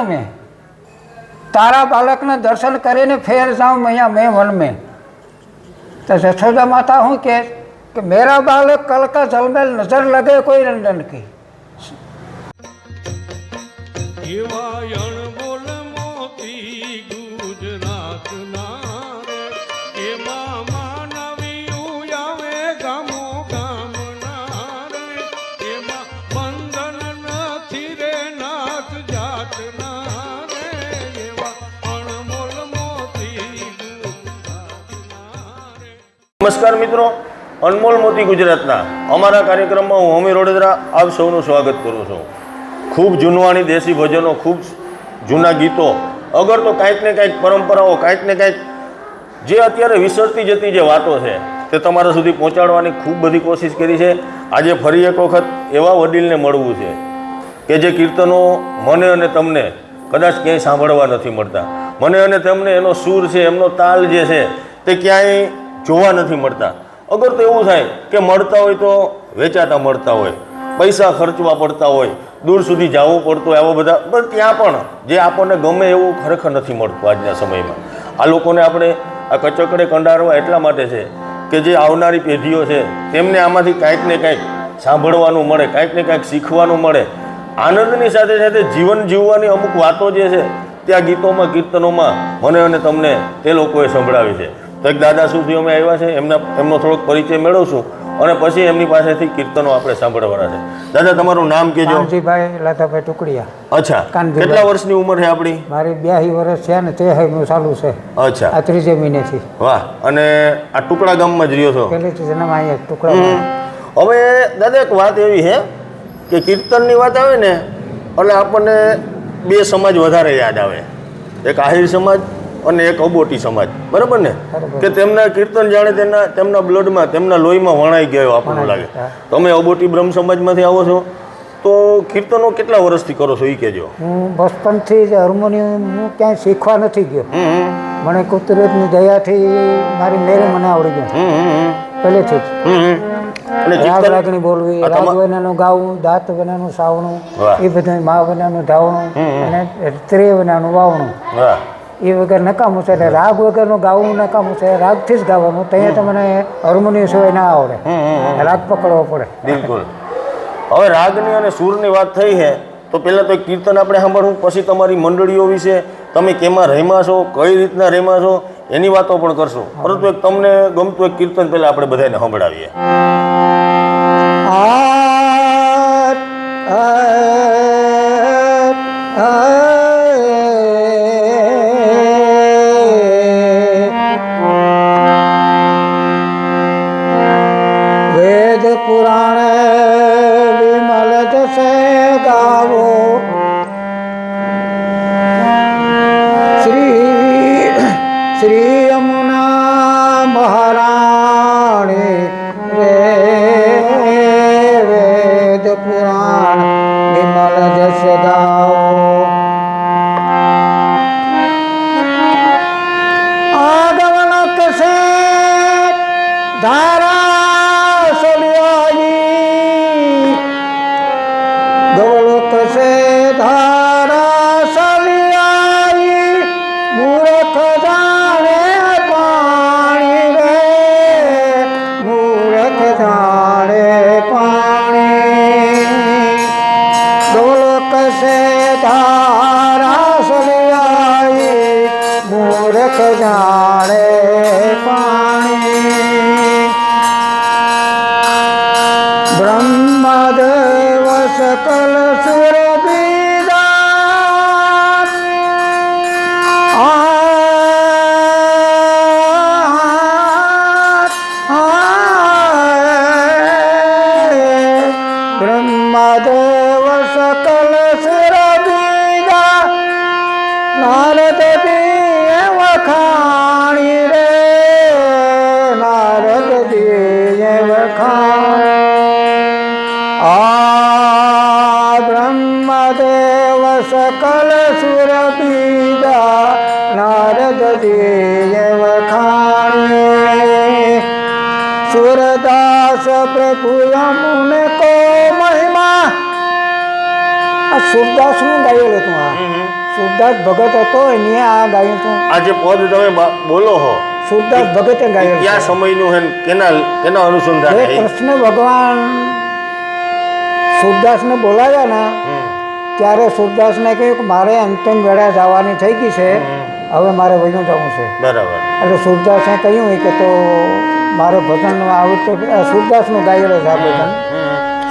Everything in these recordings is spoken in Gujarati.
में तारा बालक ने दर्शन करीने फेर जाऊं मैया मैं वन में। तो जशोदा माता हूँ कि मेरा बालक कल का जल में नजर लगे कोई रंजन की। નમસ્કાર મિત્રો, અનમોલ મોતી ગુજરાતના અમારા કાર્યક્રમમાં હું હોમી રોડેદરા આપ સૌનું સ્વાગત કરું છું। ખૂબ જૂનવાણી દેશી ભજનો, ખૂબ જૂના ગીતો, અગર તો કાંઈક ને કાંઈક પરંપરાઓ, કાંઈક ને કાંઈક જે અત્યારે વિસરતી જતી જે વાતો છે તે તમારા સુધી પહોંચાડવાની ખૂબ બધી કોશિશ કરી છે। આજે ફરી એક વખત એવા વડીલને મળવું છે કે જે કીર્તનો મને અને તમને કદાચ ક્યાંય સાંભળવા નથી મળતા, મને અને તમને એનો સૂર છે, એમનો તાલ જે છે તે ક્યાંય જોવા નથી મળતા। અગર તો એવું થાય કે મળતા હોય તો વેચાતા મળતા હોય, પૈસા ખર્ચવા પડતા હોય, દૂર સુધી જવું પડતું હોય, આવા બધા, પણ ત્યાં પણ જે આપણને ગમે એવું ખરેખર નથી મળતું આજના સમયમાં। આ લોકોને આપણે આ કચકડે કંડારવા એટલા માટે છે કે જે આવનારી પેઢીઓ છે તેમને આમાંથી કાંઈક ને કાંઈક સાંભળવાનું મળે, કાંઈક ને કાંઈક શીખવાનું મળે। આનંદની સાથે સાથે જીવન જીવવાની અમુક વાતો જે છે ત્યાં ગીતોમાં, કીર્તનોમાં મને અને તમને તે લોકોએ સંભળાવી છે। તો એક દાદા સુધી અમે આવ્યા છે, એમનો થોડોક પરિચય મેળવશું અને પછી એમની પાસેથી કીર્તનો આપણે સાંભળવાના છે। દાદા, તમારું નામ કહેજો। કાનજીભાઈ લાધાભાઈ ટુકડિયા। અચ્છા, કેટલા વર્ષની ઉંમર છે આપણી? મારી 82 વર્ષ છે ને 83 ચાલુ છે। અચ્છા, આ 3 મહિનેથી। વાહ! અને આ ટુકડા ગામમાં જ રહ્યો છો? પહેલેથી જન્મ અહીંયા ટુકડા। હવે દાદા એક વાત એવી છે કે કીર્તનની વાત આવે ને એટલે આપણને બે સમાજ વધારે યાદ આવે, એક આહિર સમાજ અને એક અબોટી સમાજ, બરાબર ને? કે તેમના કીર્તન જાણે તેમના બ્લડમાં, તેમના લોહીમાં વણાઈ ગયો આપણને લાગે। તમે અબોટી બ્રહ્મ સમાજમાંથી આવો છો તો કીર્તનો કેટલા વર્ષથી કરો છો એ કહેજો। હું બચપનથી જ હાર્મોનિયમ હું ક્યાંય શીખવા નથી ગયો, મને કુદરતની દયાથી મારી મેરે મને આવડી ગયું પહેલેથી જ। રાગ રાગણી બોલવી, રાગ વનાનું ગાવું, દાંત વનાનું સાવણું, એ બધું મા વનાનું ધાવણું અને ત્રે વનાનું વાવણું, એ વગર નકામું છે। રાગ વગરનું ગાવું નકામું છે, રાગથી જ ગાવાનું। ત્યાં તો મને હાર્મોનિયમ સિવાય ના આવડે, રાગ પકડવો પડે। બિલકુલ। હવે રાગની અને સૂરની વાત થઈ છે તો પહેલાં તો એક કીર્તન આપણે સાંભળવું, પછી તમારી મંડળીઓ વિશે, તમે કેમાં રહેમાં છો, કઈ રીતના રહેમાં છો એની વાતો પણ કરશું। પરંતુ એક તમને ગમતું એક કીર્તન પહેલાં આપણે બધાને સંભળાવીએ। વેદ પુરાણ વિમલ જશે ગાવો, શ્રી યમુના મહારાણી રે, વેદ પુરાણ વિમલ જશે ગાવો। આગમન કશે ધારા ગવલોક સે ધારા સલિયાઈ, મૂર્ખ જાણે પાણી રે, મૂર્ખ જાણે પાણી। ગવલોક સે ધારા સલિયાઈ, મૂર્ખ જાણે પાણી। બ્રહ્મદેવ सकल सुर बीजान, ब्रह्मदेव सकल सुर बीजा, नारद दिए वखाणी रे, नारद दिए वखाणी। ब्रह्मदेव सकल सुर बीजा, नारद दिए वखाणे। सूरदास प्रभु यमुने को महिमा, सूरदास નું ગાયેલું હતું। આ સુરદાસ ભગત હતો એની આ ગાયું હતું. આ જે પદ તમે બોલો છો સુરદાસ ભગતે ગાયું છે. ક્યાં સમયનું હે ને કેના અનુસંધાન જે કૃષ્ણ ભગવાન સુરદાસને બોલાવ્યા ને ત્યારે સુરદાસને કહ્યું કે મારે અંતિમ વેળા જવાની થઈ ગઈ છે, હવે મારે વયું જવું છે. બરાબર. એટલે સુરદાસે કહ્યું કે તો મારે ભજન આવી રીતે સુરદાસનું ગાયેલું છે આ ભજન.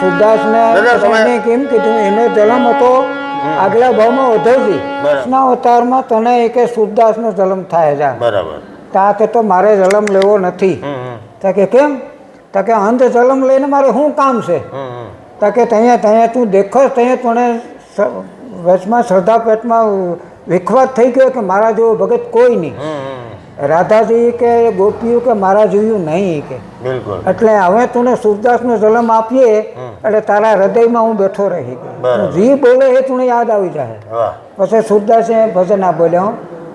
સુરદાસને કેમ કીધું એનો જન્મ હતો આગલા ભાવમાં ઉદ્ધવજી કૃષ્ણ અવતારમાં તને કે સુરદાસનો જન્મ થાય જા. બરાબર. તા કે તો મારે જન્મ લેવો નથી. તા કે કેમ? તા કે અંધ જન્મ લઈને મારે શું કામ છે? તા કે ત્યાં તું દેખો ત્યાં તને વચમાં શ્રદ્ધા પેટમાં વિખવાદ થઈ ગયો કે મારા જેવો ભગત કોઈ નહીં. રાધાજી કે ગોપીઓ કે મારા જોયું નહીં કે. બિલકુલ. એટલે હવે તું સુરદાસનો જન્મ આપીએ એટલે તારા હૃદયમાં હું બેઠો રહી ગયો. જી બોલે એ તું યાદ આવી જાય. પછી સુરદાસે ભજન આ બોલ્યો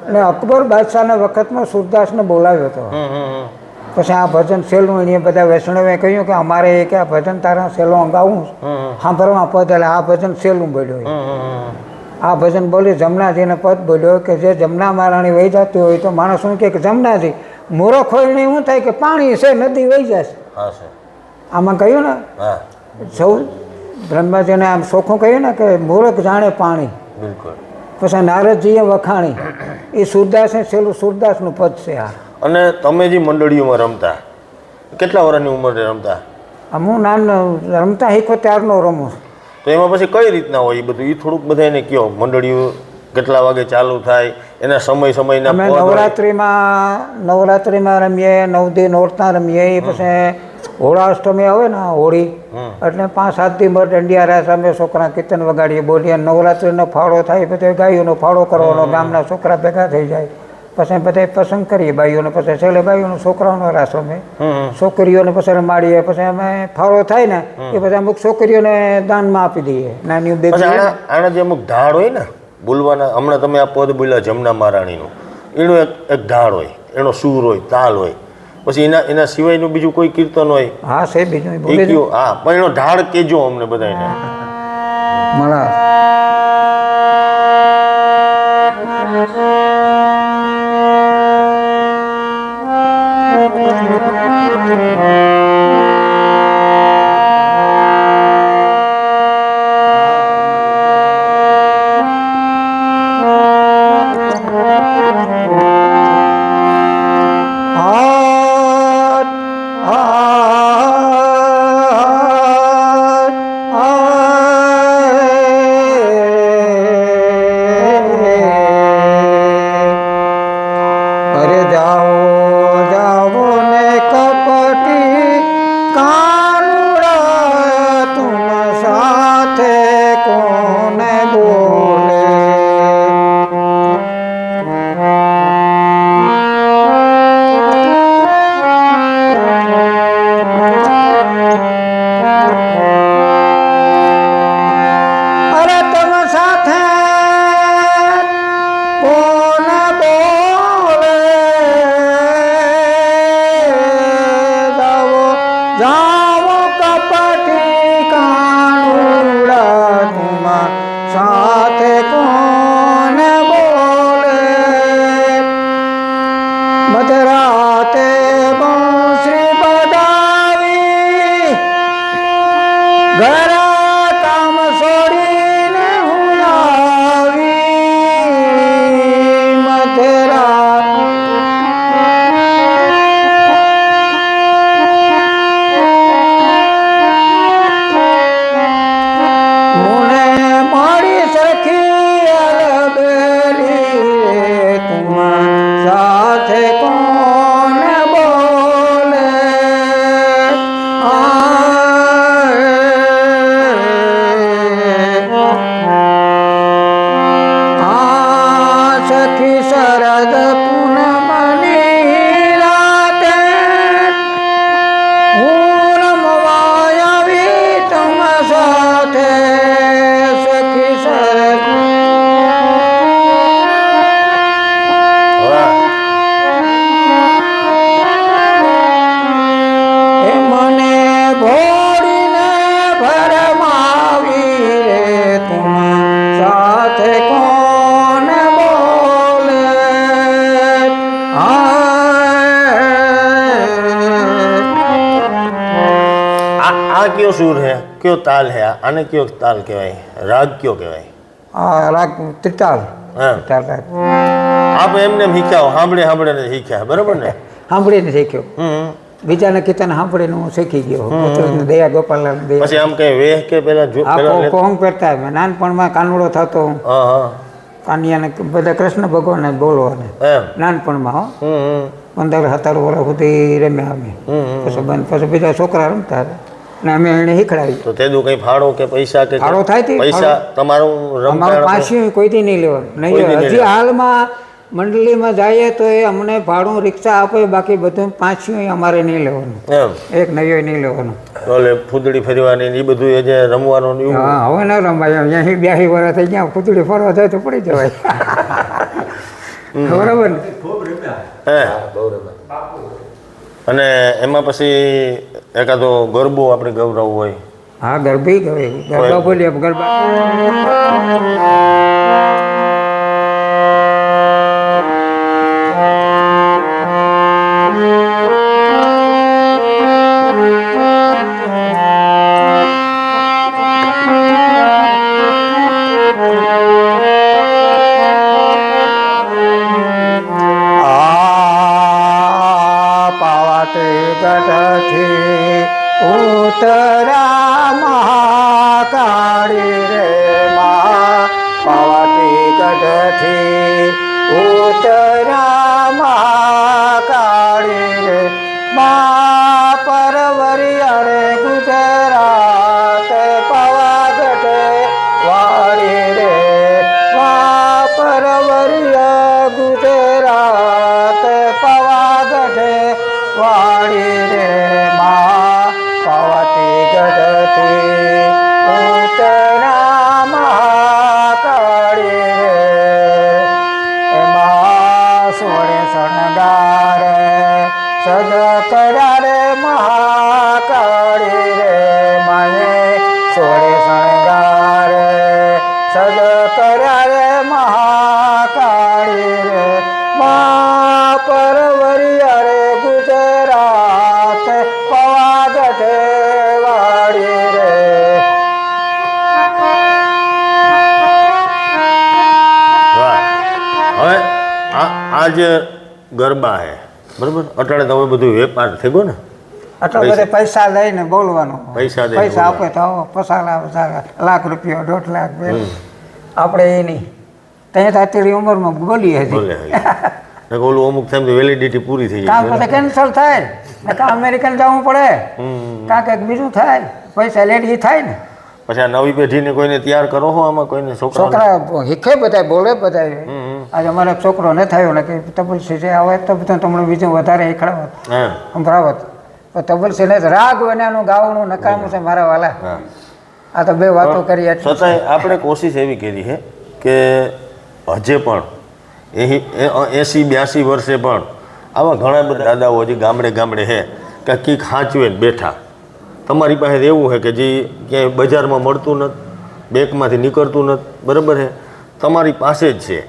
અને અકબર બાદશાહના વખતમાં સુરદાસને બોલાવ્યો હતો. પછી આ ભજન સેલું એને બધા વૈષ્ણવે કહ્યું કે અમારે કે આ ભજન તારા સેલું અંગાવું સાંભળવા પદ એટલે આ ભજન સેલું બોલ્યો. આ ભજન બોલી જમનાજીને પદ બોલ્યો કે જે જમના મહારાણી વહી જતી હોય તો માણસ શું કે જમનાજી મૂરખ હોય ને શું થાય કે પાણી છે નદી વહી જશે. આમાં કહ્યું ને સૌ બ્રહ્માજીને આમ ચોખ્ખું કહ્યું ને કે મૂરખ જાણે પાણી. પછી નારદજીએ વખાણી એ સુરદાસે છેલ્લું સુરદાસનું પદ છે. આ અને તમે જે મંડળીઓમાં રમતા કેટલા વર્ષની ઉંમરે રમતા? હું રમતા શીખો ત્યારનો રમું. તો એમાં પછી કઈ રીતના હોય એ બધું એ થોડુંક બધાને કહો. મંડળીઓ કેટલા વાગે ચાલુ થાય, એના સમયના અમે નવરાત્રિમાં રમીએ, 9 દી નોરતા રમીએ. પછી હોળાષ્ટમી આવે ને હોળી એટલે 5-7 દી દંડિયા રાસ અમે છોકરા કીર્તન વગાડીએ બોલીએ. નવરાત્રિનો ફાળો થાય પછી ગાયોનો ફાળો કરવાનો, ગામના છોકરા ભેગા થઈ જાય. પછી બધા પસંદ કરીએ બાઈઓને. પછી છેલ્લે બાઈઓનો છોકરાઓનો રાસ અમે છોકરીઓને પછી રમાડીએ. પછી અમે ફાળો થાય ને એ પછી અમુક છોકરીઓને દાનમાં આપી દઈએ નાની બેબી. આના જે અમુક ઢાળ હોય ને બોલવાના, હમણાં તમે આ પદ બોલ્યા જમના મહારાણીનું, એનો એક ઢાળ હોય, એનો સૂર હોય, તાલ હોય. પછી એના સિવાયનું બીજું કોઈ કીર્તન હોય? હા છે બીજું. હા, પણ એનો ઢાળ કેજો અમને બધાને. મળા કયો સૂર હે, કયો તાલ હે? આને કયો તાલ કહેવાય? રાગ કયો કહેવાય? આ રાગ ત્રિતાલ. હા, ત્રિતાલ રાગ આપ એમને એમ શીખ્યા સાંભળે ને શીખ્યા, બરાબર ને? સાંભળીને શીખ્યો. હમ. બીજાના કીર્તન સાંભળીને હું શીખી ગયો. કુદરતની દયા, ગોપાલલાલ દયા. પછી આમ કઈ વેહ કે પેલા આ કોંગ પહેરતા મેં નાનપણમાં કાનુડો થતો. હા હા કાનિયાને બધા કૃષ્ણ ભગવાનને બોલવાને એમ. નાનપણમાં હો. હમ 15-17 વર્ષ સુધી રમ્યા અમે. પછી બંધ, પછી બીજા છોકરા રમતા હતા ને અમે એને શીખડાવી. તો તેદું કઈ ફાળો કે પૈસા કે ફાળો થાય તે પૈસા તમારું અમારું રમતા પાછું કોઈથી નહીં લેવાનું. કોઈથી નહીં નહીં હજી હાલમાં મંડળીમાં જઈએ તો એ અમને ભાડું રિક્ષા આપે, બાકી બધું પાછું અમારે નહીં લેવાનું. એમ. એક નયો નહીં લેવાનું. ઓલે ફૂદડી ફેરવાની ને એ બધું એ જે રમવાનું ને એવું. હા, હવે ના રમાય. અહીંયાથી 82 વર્ષ થઈ ગયા, ફૂતળી ફરવા જાય તો પડી જવાય. બરાબર ને? હે અને એમાં પછી એકાદો ગરબો આપણે ગૌરવ હોય. હા, ગરબી ગરબા બોલીએ ગરબા. ગઢથી ઉતરા મહાકાળી રે મા, પાવાટી ગઢથી ઉતરા મહાકાળી રે મા, પરવરિયા રે ગુજરાત પાવાગઢ વાળી રે મા, પરવરિયા ગુજરાત પાવાગઢ વાળી રે મા, પાવાટી ગઢથી ઉતરા મહાકાળી રે એમાં સોળે શણગાર સજ કર્યા રે મહાકાળી રે માએ, સોળે શણગાર સજ કર્યા રે મહાકાળી રે મા, પરવરિયા રે ગુજરાત પાવાગઢ વાળી રે. વાહ. હવે આ જે ગરબા હે બરાબર, અટાણે તો હવે બધું વેપાર થઈ ગયો ને. આટલા બધા પૈસા લઈને બોલવાનું. પૈસા દઈને પૈસા આપે તો પસાર લાખ રૂપિયા 1.5 લાખ આપણે એ નહીં. ત્યાં અત્યારે ઉંમરમાં બોલીએ હજી. બોલે ને ઓલું અમુક ટાઈમ તો વેલિડિટી પૂરી થઈ કામ જાય. પછી કેન્સલ થાય ને, કાં અમેરિકન જવું પડે, કાં કંઈક બીજું થાય, પૈસા લેટ એ થાય ને. પછી આ નવી પેઢીને કોઈને તૈયાર કરો હો આમાં, કોઈને છોકરા શીખે બધા, બોલે બધા. આજે અમારો છોકરો ન થયો ને કે તબલસી છે આવે તો બધા તમને બીજું વધારે શીખડાવત, હા સંભળાવત. પણ તબલસી ને રાગ બનાનું ગાવાનું નકામું છે મારા વાલા. હા. આ તો બે વાતો કરી. છતાંય આપણે કોશિશ એવી કરી છે કે હજે પણ 80-82 વર્ષે પણ આવા ઘણા બધા દાદાઓ હજી ગામડે ગામડે છે કે કંઈક સાચવે ને બેઠા. તમારી પાસે એવું છે કે જે ક્યાંય બજારમાં મળતું નથી, બેંકમાંથી નીકળતું નથી, બરાબર છે, તમારી પાસે જ છે.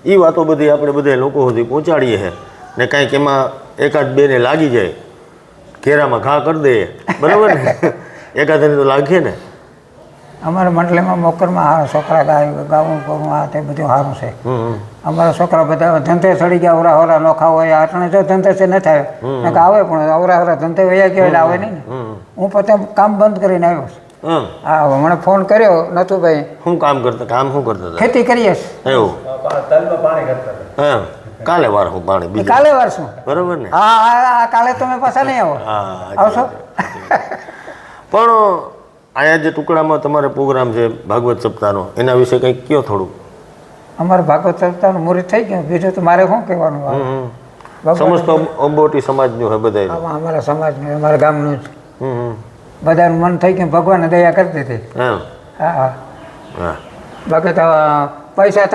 એ વાતો બધી આપણે બધા લોકો સુધી પહોંચાડીએ છે ને કાંઈક એમાં એકાદ બેને લાગી જાય, ઘેરામાં ઘા કરી દઈએ, બરાબર ને? એકાદને તો લાગે ને. અમારા મંડળીમાં મોકરમાં હારા છોકરા ગાવું કરવું આ તે બધું સારું છે. અમારા છોકરા બધા ધંધે ચડી ગયા, અવરા હવરા નોખા હોય. આટણે જો ધંધે છે ન થાય ને આવે, પણ અવરા હવરા ધંધે વયા ગયા એટલે આવે નહીં ને. હું પોતે કામ બંધ કરીને આવ્યો છું. હા, મને ફોન કર્યો નથુભાઈ. શું કામ કરતા હતા? ખેતી કરીએ એવું? હા, કાલે વાર હું પાણી બીજું કાલે વારશું, બરાબર ને? હા, કાલે તમે પાછા નહીં આવો? આવશો. પણ આયા જે ટુકડામાં તમારે પ્રોગ્રામ છે ભાગવત સપ્તાહનો, એના વિશે કંઈક કયો થોડું. અમારે ભાગવત સપ્તાહનું મુહૂર્ત થઈ ગયું, બીજું તો મારે શું કહેવાનું. સમસ્ત અંબોટી સમાજનું હોય બધા. અમારા સમાજનું, અમારા ગામનું જ બધાનું મન થઈ ગયું, ભગવાનને દયા કરતી હતી. હા હા, હા, બાકી તો પૈસા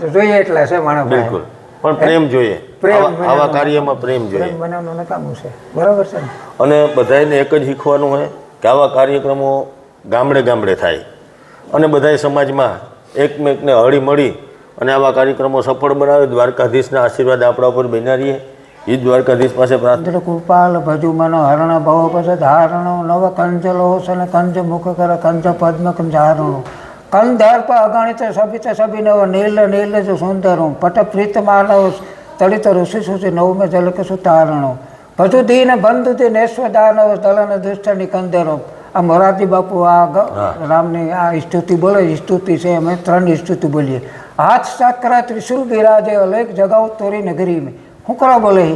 તો જોઈએ એટલા છે માણસ. બિલકુલ, પણ પ્રેમ જોઈએ. આવા કાર્યમાં પ્રેમ જોઈએ. પ્રેમ બનાવવાનું નકામું છે, બરાબર છે ને? અને બધાને એક જ શીખવાનું હોય કે આવા કાર્યક્રમો ગામડે ગામડે થાય અને બધાય સમાજમાં એકમેકને હળી મળી અને આવા કાર્યક્રમો સફળ બનાવે. દ્વારકાધીશના આશીર્વાદ આપણા ઉપર બન્યા રહીએ એ દ્વારકાધીશ પાસે પ્રાર્થના. ઇન્દ્ર કૃપાલ ભજુ મનો હરણ ભવ પદ ધારણો નવ કંજલો સન કંજ મુખ કર કંજ પદ્મ કંજારણો કંધર્પ અગણિત સભિત સભિનવ નીલ નીલ જ સુંદરો પટ પ્રીત માનવ તળિત ઋષિ સુષિ નવમે જલક સુતારણો ભજુ દીન બંધુ દી નેશ્વ દાનવ દલન દુષ્ટ નિકંદરો. આ મોરારજી બાપુ આ રામની આ સ્તુતિ બોલે, સ્તુતિ છે, અમે 3 સ્તુતિ બોલીએ. હાથ ચક્ર ત્રિશુલ બિરાજે અલેખ જગાઉ તોરી નગરી મેં. શું કરવા બોલે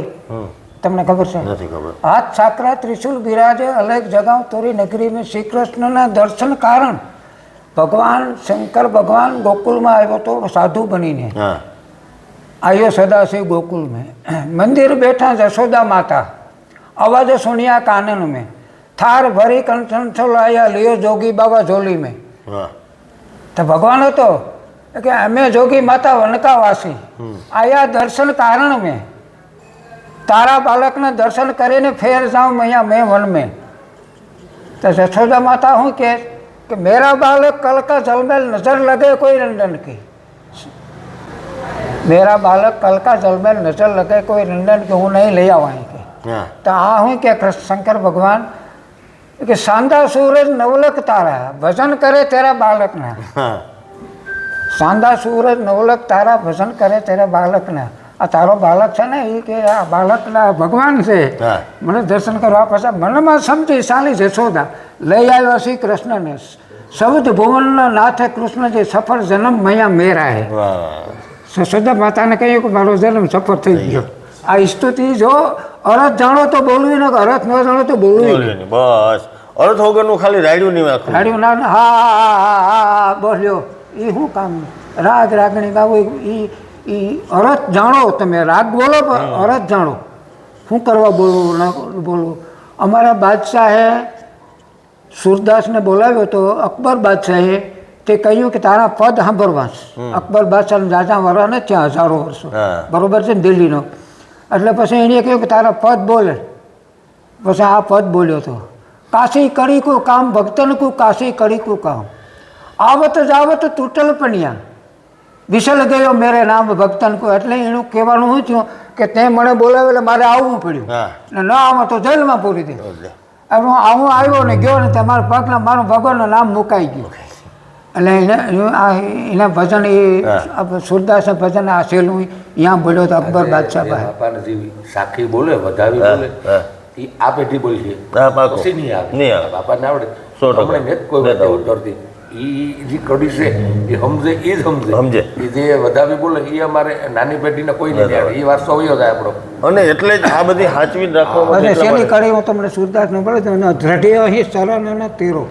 તમને ખબર છે? નથી ખબર. હાથ સાકરા ત્રિશુલ બિરાજે અલેખ જગાઉ તોરી નગરી મેં. શ્રી કૃષ્ણના દર્શન કારણ ભગવાન શંકર ભગવાન ગોકુલમાં આવ્યો તો સાધુ બનીને હા આવ્યો સદાશિવ ગોકુલ મેં. મંદિર બેઠા જશોદા માતા અવાજ સુનિયા કાનન में थार भरी कंठन लाया लियो जोगी बाबा झोली में. હા તો ભગવાન હતો કે અમે જોગી માતા વનકાવાસી આયા દર્શન કારણ મેં તારા બાળકના દર્શન કરીને ફેર જાઉં અહીંયા મેં વન में. તો જશોદા માતા શું કે મેરા બાलक कल का जल में नजर लगे कोई नंदन की. मेरा बालक कल का जल में नजर लगे कोई नंदन की હું નહીં લઈ આવા કે. હા તો આ શું કે શંકર ભગવાન કે સાંદા સૂરજ નવલક તારા ભજન કરે તેરા બાળકના. હા સાંદા સૂરજ નવલક તારા ભજન કરે તેરા બાળકના. આ તારો બાળક છે ને એ કે આ બાળકના ભગવાન છે, હા મને દર્શન કરવા. પછી મનમાં સમજી સાલી જશોદા લઈ આવ્યો શ્રી કૃષ્ણને. શબ્દ ભુવનના નાથે કૃષ્ણજી સફળ જન્મ મૈયા મેરા હે. વાહ જશોદા માતાને કહ્યું કે મારો જન્મ સફળ થઈ ગયો. આ સ્તુતિ જો અરથ જાણો તો બોલવી ને અરથ ન જાણો તો બોલવી નહીં. બસ અર્થ વગરનું ખાલી રાડ્યું નહીં આખું. રાડ્યું ના હા હા હા બોલ્યો એ શું કામ? રાગ રાગણી ગાવું એ અરથ જાણો. તમે રાગ બોલો પણ અરથ જાણો. શું કરવા બોલવું ના બોલવું. અમારા બાદશાહે સુરદાસને બોલાવ્યો તો અકબર બાદશાહે તે કહ્યું કે તારા પદ સાંભળવા. અકબર બાદશાહને જાજા વરા ને ત્યાં હજારો વર્ષો બરોબર છે ને દિલ્હીનો. એટલે પછી એણે કહ્યું કે તારા પદ બોલે. પછી આ પદ બોલ્યો હતો કાશી કડી કો કામ ભક્તન કો કાશી કડી કો કામ આવત જાવત તૂટલ પણ્યા વિસલ ગયો મેરે નામ ભક્તન કો. એટલે એનું કહેવાનું શું થયું કે તે મને બોલાવે એટલે મારે આવવું પડ્યું ને ન આવો તો જેલમાં પૂરી દે. હવે હું આવ્યો ને ગયો ને તમારા પગના મારું ભગવાનનું નામ મુકાઈ ગયું. એટલે એના ભજન એ સુરદાસના ભજન આ છેલ્લું અહીંયા બોલ્યો તો અકબર બાદશાહ પાસે. સાખી બોલે વધાવી બોલે એ આ પેઢી બોલી પછી નહીં આવે. બાપાને આવડે હમણાં કોઈ ઉતરતી એ જે કડી છે એ સમજે એ જ સમજે. એ જે વધાવી બોલે એ અમારે નાની પેઢીને કોઈ નહીં આવે. એ વારસો વયો જાય આપણો. અને એટલે જ આ બધી સાચવી રાખવા અને શેની કડી હું તમને સુરદાસને બોલે તો દ્રઢ્ય અહીં શરણ અને તેરો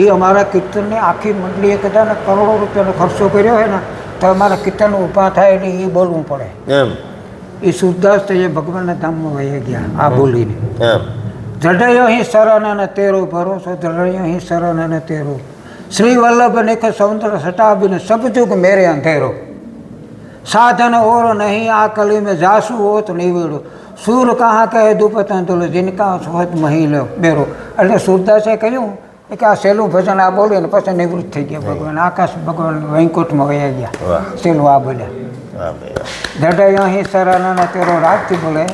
એ અમારા કીર્તનને આખી મંડળીએ કદાચ કરોડો રૂપિયાનો ખર્ચો કર્યો હોય ને તો અમારા કીર્તન ઊભા થાય એટલે એ બોલવું પડે એમ. એ સુરદાસ તો એ ભગવાનના ધામમાં વહી ગયા આ બોલીને. એમ દ્રઢ્ય અહીં શરણ અને તેરો ભરોસો દ્રઢ્ય અહીં શરણ અને તેરો શ્રી વલ્લભ નિખ સૌંદર સટાબીને સબ જુગ મેરે અંધેરો સાધન ઓર નહીં આ કલી મેં જાસુ હોત નિવેડો સૂર કહા કહે દુપતન તુલ જિનકા હોત મહિલો મેરો. એટલે સુરદાસે કહ્યું કે આ સહેલું ભજન આ બોલ્યું ને પછી નિવૃત્ત થઈ ગયા ભગવાન. આકાશ ભગવાન વૈકુંઠમાં વયા ગયા. સહેલું આ બોલ્યા. દ્રઢ્ય અહીં શરણ અને તેરો રાગથી બોલે.